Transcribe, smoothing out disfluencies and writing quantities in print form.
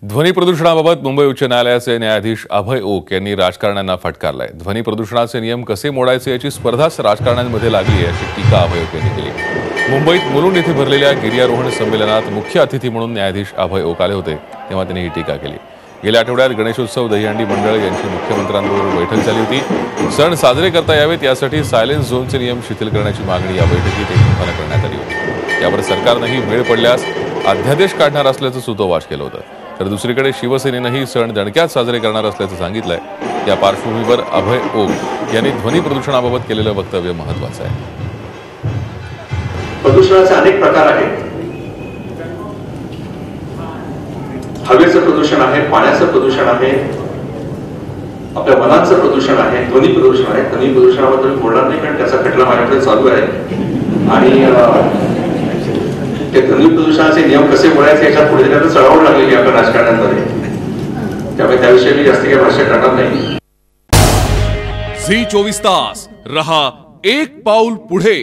ध्वनी प्रदूषणाबाबत मुंबई उच्च न्यायालयाचे न्यायाधीश अभय ओक यांनी राजकारण्यांना फटकारलाय। ध्वनी प्रदूषणाचे नियम कसे मोडायचे याची स्पर्धाच राजकारण्यांमध्ये लागली आहे अशी टीका अभय ओक यांनी केली। मुंबईत मुलुंड येथे भरलेल्या गिर्यारोहण संमेलनात मुख्य अतिथी म्हणून न्यायाधीश अभय ओक आले होते, तेव्हा त्यांनी ही टीका केली। गेल्या आठवड्यात गणेशोत्सव दहीहंडी मंडळ यांची मुख्यमंत्र्यांबरोबर बैठक झाली होती। सण साजरे करता यावेत यासाठी सायलेन्स झोनचे नियम शिथिल करण्याची मागणी या बैठकीत एकमताने करण्यात आली होती। यावर सरकारनेही वेळ पडल्यास अध्यादेश काढणार असल्याचं सूतोवाच केलं होतं। तर दुसरीकडे शिवसेनेनेही सण दणक्यात साजरे करणार असल्याचं सांगितलंय। या पार्श्वभूमीवर अभय ओक यांनी ध्वनी प्रदूषणाबाबत केलेलं वक्तव्य महत्त्वाचं आहे। प्रदूषणाचे अनेक प्रकार आहेत। हवेचं प्रदूषण आहे, पाण्याचं प्रदूषण आहे, आपल्या मनाचं प्रदूषण आहे, ध्वनी प्रदूषण आहे। ध्वनी प्रदूषणाबद्दल बोलणार नाही कारण त्याचा खटला माझ्याकडे चालू आहे आणि ते ध्वनी प्रदूषणाचे नियम कसे मोडायचे याच्या पुढे त्यांना चळवळ लागलेली आपल्या राजकारण्यांमध्ये, त्यामुळे त्याविषयी मी जास्त काही भाष्य करणार नाही। झी 24 तास रहा एक पाऊल पुढे।